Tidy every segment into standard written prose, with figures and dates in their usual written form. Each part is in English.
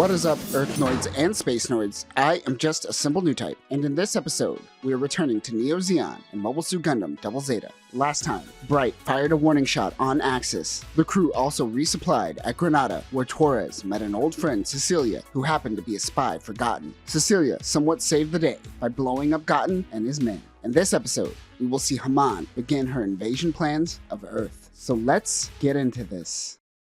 What is up, earthnoids and spacenoids? I am just a simple new type, and in this episode, we are returning to Neo Zeon and Mobile Suit Gundam Double Zeta. Last time, Bright fired a warning shot on Axis. The crew also resupplied at Granada, where Torres met an old friend, Cecilia, who happened to be a spy for Gotten. Cecilia somewhat saved the day by blowing up Gotten and his men. In this episode, we will see Haman begin her invasion plans of Earth. So let's get into this.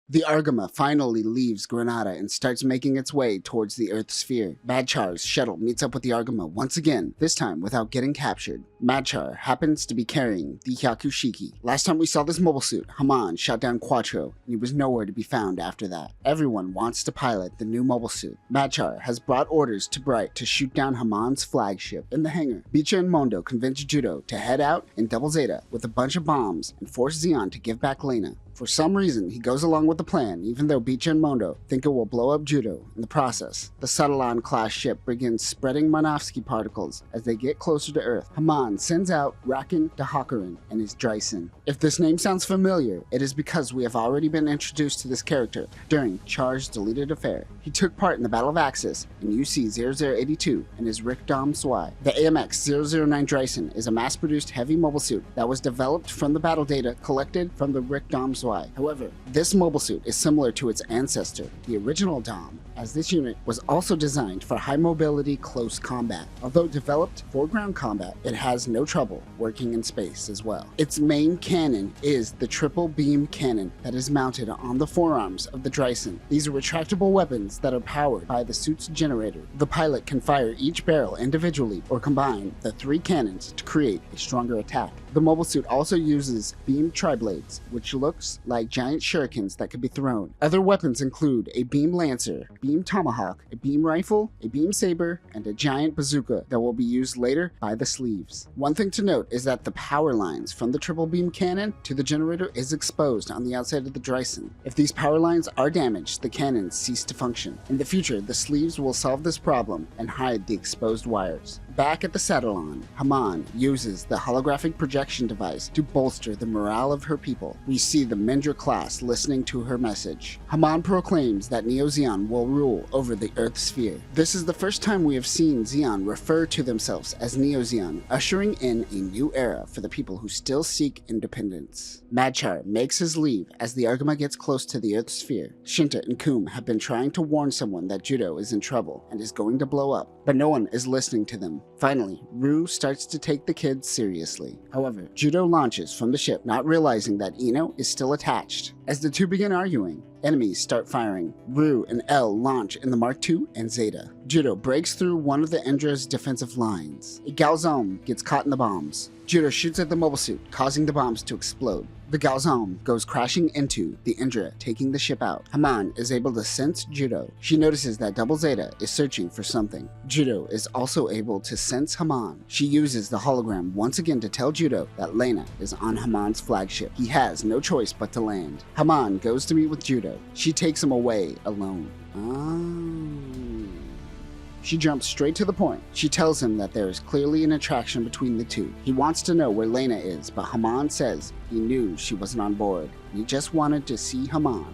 The Argama finally leaves Granada and starts making its way towards the Earth sphere. Madchar's shuttle meets up with the Argama once again, this time without getting captured. Madchar happens to be carrying the Hyakushiki. Last time we saw this mobile suit, Haman shot down Quattro, and he was nowhere to be found after that. Everyone wants to pilot the new mobile suit. Madchar has brought orders to Bright to shoot down Haman's flagship in the hangar. Bicha and Mondo convince Judo to head out in Double Zeta with a bunch of bombs and force Zeon to give back Lena. For some reason, he goes along with the plan, even though Bicha and Mondo think it will blow up Judo in the process. The Subtlon-class ship begins spreading Manovsky particles as they get closer to Earth. Haman sends out Rakin Dahakaran and his Dreissen. If this name sounds familiar, it is because we have already been introduced to this character during Char's deleted affair. He took part in the Battle of Axis in UC-0082 and is Rick Dom Zwei. The AMX-009 Dreissen is a mass-produced heavy mobile suit that was developed from the battle data collected from the Rick Dom Zwei. However, this mobile suit is similar to its ancestor, the original Dom, as this unit was also designed for high mobility close combat. Although developed for ground combat, it has no trouble working in space as well. Its main cannon is the triple beam cannon that is mounted on the forearms of the Dreissen. These are retractable weapons that are powered by the suit's generator. The pilot can fire each barrel individually or combine the three cannons to create a stronger attack. The mobile suit also uses beam tri-blades, which looks like giant shurikens that could be thrown. Other weapons include a beam lancer, beam tomahawk, a beam rifle, a beam saber, and a giant bazooka that will be used later by the sleeves. One thing to note is that the power lines from the triple beam cannon to the generator is exposed on the outside of the Dreissen. If these power lines are damaged, the cannons cease to function. In the future, the sleeves will solve this problem and hide the exposed wires. Back at the Satellon, Haman uses the holographic projection device to bolster the morale of her people. We see the Mendra class listening to her message. Haman proclaims that Neo Zeon will rule over the Earth sphere. This is the first time we have seen Zeon refer to themselves as Neo Zeon, ushering in a new era for the people who still seek independence. Madchar makes his leave as the Argama gets close to the Earth sphere. Shinta and Kum have been trying to warn someone that Judo is in trouble and is going to blow up, but no one is listening to them. Finally, Rue starts to take the kids seriously. However, Judo launches from the ship, not realizing that Ino is still attached. As the two begin arguing, enemies start firing. Rue and L launch in the Mark II and Zeta. Judo breaks through one of the Endra's defensive lines. A Galzom gets caught in the bombs. Judo shoots at the mobile suit, causing the bombs to explode. The Galzom goes crashing into the Indra, taking the ship out. Haman is able to sense Judo. She notices that Double Zeta is searching for something. Judo is also able to sense Haman. She uses the hologram once again to tell Judo that Lena is on Haman's flagship. He has no choice but to land. Haman goes to meet with Judo. She takes him away alone. She jumps straight to the point. She tells him that there is clearly an attraction between the two. He wants to know where Lena is, but Haman says he knew she wasn't on board. He just wanted to see Haman.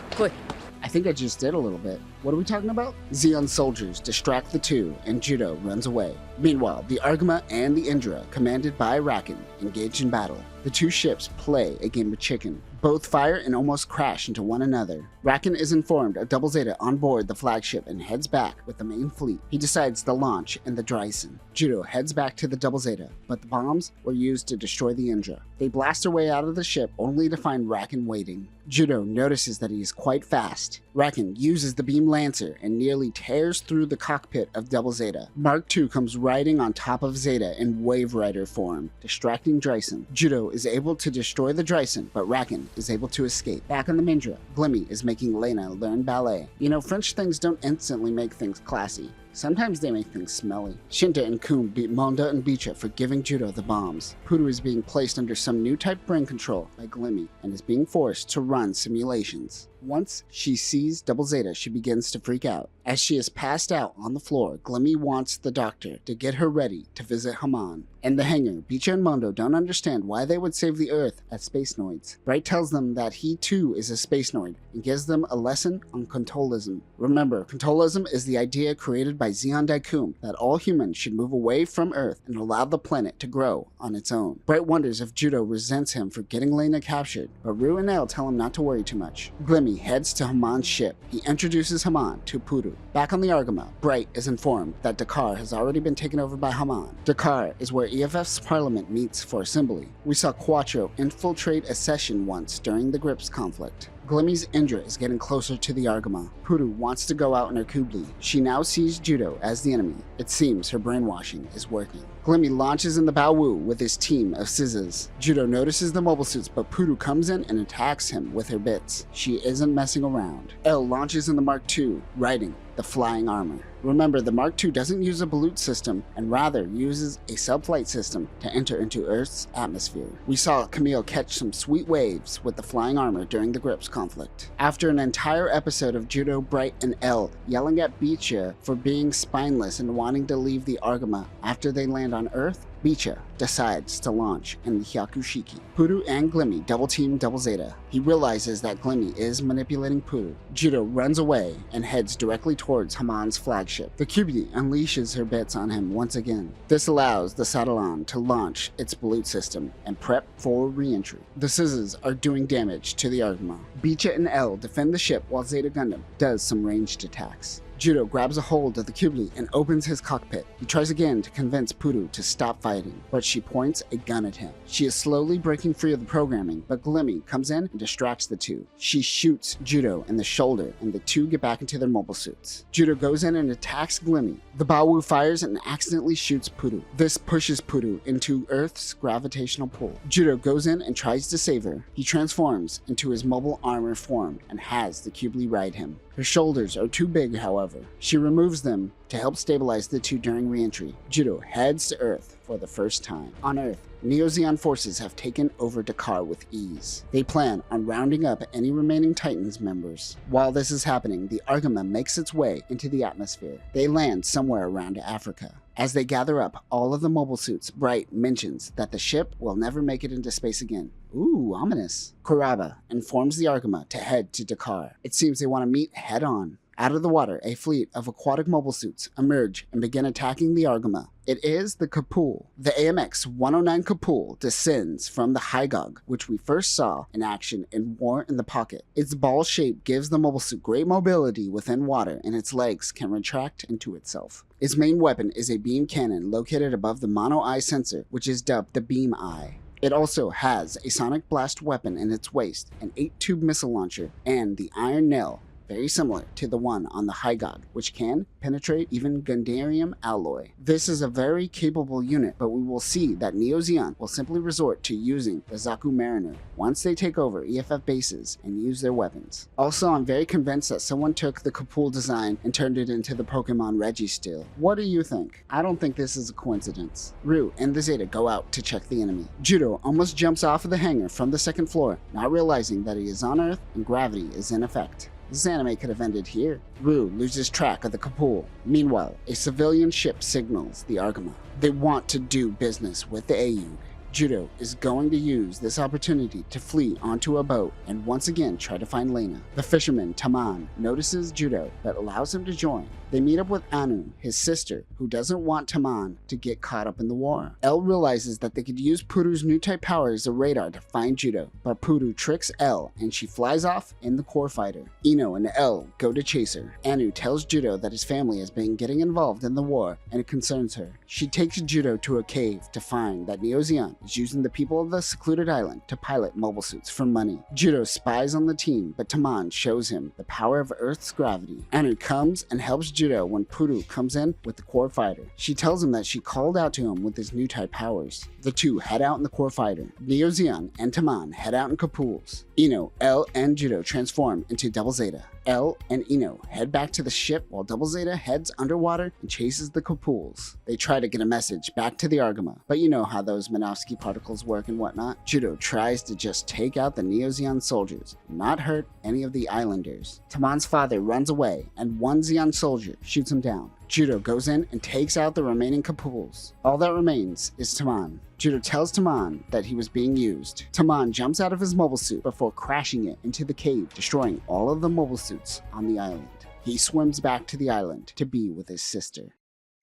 Click. I think I just did a little bit. What are we talking about? Zeon soldiers distract the two, and Judo runs away. Meanwhile, the Argama and the Indra, commanded by Rakin, engage in battle. The two ships play a game of chicken. Both fire and almost crash into one another. Rakin is informed of Double Zeta on board the flagship and heads back with the main fleet. He decides to launch in the Dreissen. Judo heads back to the Double Zeta, but the bombs were used to destroy the Indra. They blast their way out of the ship only to find Rakin waiting. Judo notices that he is quite fast. Rakin uses the beam lancer and nearly tears through the cockpit of Double Zeta. Mark II comes riding on top of Zeta in Wave Rider form, distracting Dreissen. Judo is able to destroy the Dreissen, but Rakin is able to escape. Back on the Mindra, Glimmy is making Lena learn ballet. You know, French things don't instantly make things classy. Sometimes they make things smelly. Shinta and Kum beat Monda and Bicha for giving Judo the bombs. Pudu is being placed under some new type brain control by Glimmy and is being forced to run simulations. Once she sees Double Zeta, she begins to freak out. As she is passed out on the floor, Glimmy wants the doctor to get her ready to visit Haman. In the hangar, Bicha and Mondo don't understand why they would save the Earth as spacenoids. Bright tells them that he too is a spacenoid and gives them a lesson on controlism. Remember, controlism is the idea created by Zeon Daikun that all humans should move away from Earth and allow the planet to grow on its own. Bright wonders if Judo resents him for getting Lena captured, but Rue and Elle tell him not to worry too much. Glimmy heads to Haman's ship. He introduces Haman to Puru. Back on the Argama, Bright is informed that Dakar has already been taken over by Haman. Dakar is where EFF's parliament meets for assembly. We saw Quattro infiltrate a session once during the Grips conflict. Glimmy's Indra is getting closer to the Argama. Puru wants to go out in her Kubli. She now sees Judo as the enemy. It seems her brainwashing is working. Glimmy launches in the Baowu with his team of Scizzas. Judo notices the mobile suits, but Puru comes in and attacks him with her bits. She isn't messing around. Elle launches in the Mark II, riding the flying armor. Remember, the Mark II doesn't use a balut system and rather uses a subflight system to enter into Earth's atmosphere. We saw Camille catch some sweet waves with the flying armor during the Grips conflict. After an entire episode of Judo, Bright, and Elle yelling at Bicha for being spineless and wanting to leave the Argama after they land on Earth, Bicha decides to launch in the Hyakushiki. Puru and Glimmy double-team Double Zeta. He realizes that Glimmy is manipulating Puru. Judo runs away and heads directly towards Haman's flagship. The Kyubi unleashes her bits on him once again. This allows the Sadalan to launch its balut system and prep for re-entry. The Scizzas are doing damage to the Argama. Bicha and Elle defend the ship while Zeta Gundam does some ranged attacks. Judo grabs a hold of the Kubli and opens his cockpit. He tries again to convince Puru to stop fighting, but she points a gun at him. She is slowly breaking free of the programming, but Glimmy comes in and distracts the two. She shoots Judo in the shoulder, and the two get back into their mobile suits. Judo goes in and attacks Glimmy. The Baowu fires and accidentally shoots Puru. This pushes Puru into Earth's gravitational pull. Judo goes in and tries to save her. He transforms into his mobile armor form and has the Kubli ride him. Her shoulders are too big, however. She removes them to help stabilize the two during re-entry. Judo heads to Earth for the first time. On Earth, Neo-Zeon forces have taken over Dakar with ease. They plan on rounding up any remaining Titans members. While this is happening, the Argama makes its way into the atmosphere. They land somewhere around Africa. As they gather up all of the mobile suits, Bright mentions that the ship will never make it into space again. Ooh, ominous. Kuraba informs the Argama to head to Dakar. It seems they want to meet head-on. Out of the water, a fleet of aquatic mobile suits emerge and begin attacking the Argama. It is the Kapul. The AMX-009 Kapul descends from the Hygog, which we first saw in action in War in the Pocket. Its ball shape gives the mobile suit great mobility within water, and its legs can retract into itself. Its main weapon is a beam cannon located above the mono-eye sensor, which is dubbed the Beam Eye. It also has a sonic blast weapon in its waist, an 8-tube missile launcher, and the Iron Nail, very similar to the one on the Hygog, which can penetrate even Gundarium alloy. This is a very capable unit, but we will see that Neo-Zeon will simply resort to using the Zaku Mariner once they take over EFF bases and use their weapons. Also, I'm very convinced that someone took the Kapul design and turned it into the Pokemon Registeel. What do you think? I don't think this is a coincidence. Rue and the Zeta go out to check the enemy. Judo almost jumps off of the hangar from the second floor, not realizing that he is on Earth and gravity is in effect. This anime could have ended here. Rue loses track of the Kapul. Meanwhile, a civilian ship signals the Argama. They want to do business with the AU. Judo is going to use this opportunity to flee onto a boat and once again try to find Lena. The fisherman, Taman, notices Judo but allows him to join. They meet up with Anu, his sister, who doesn't want Taman to get caught up in the war. Elle realizes that they could use Puru's new type power as a radar to find Judo, but Puru tricks Elle and she flies off in the core fighter. Ino and Elle go to chase her. Anu tells Judo that his family has been getting involved in the war and it concerns her. She takes Judo to a cave to find that Neo-Zeon is using the people of the secluded island to pilot mobile suits for money. Judo spies on the team, but Taman shows him the power of Earth's gravity. Anu comes and helps Judo when Puru comes in with the core fighter. She tells him that she called out to him with his new type powers. The two head out in the core fighter. Neo-Zeon and Taman head out in Kapuls. Ino, Elle, and Judo transform into Double Zeta. Elle and Ino head back to the ship while Double Zeta heads underwater and chases the Kapuls. They try to get a message back to the Argama, but you know how those Minovsky particles work and whatnot. Judo tries to just take out the Neo-Zeon soldiers, not hurt any of the islanders. Taman's father runs away and one Zeon soldier shoots him down. Judo goes in and takes out the remaining Kapuls. All that remains is Taman. Judo tells Taman that he was being used. Taman jumps out of his mobile suit before crashing it into the cave, destroying all of the mobile suits on the island. He swims back to the island to be with his sister.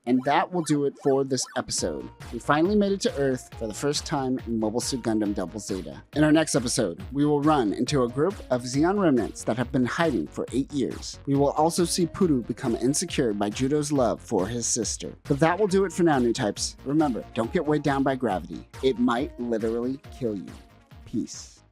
And that will do it for this episode. We finally made it to Earth for the first time in Mobile Suit Gundam Double Zeta. In our next episode, we will run into a group of Zeon remnants that have been hiding for 8 years. We will also see Puru become insecure by Judo's love for his sister. But that will do it for now, new types. Remember, don't get weighed down by gravity. It might literally kill you. Peace.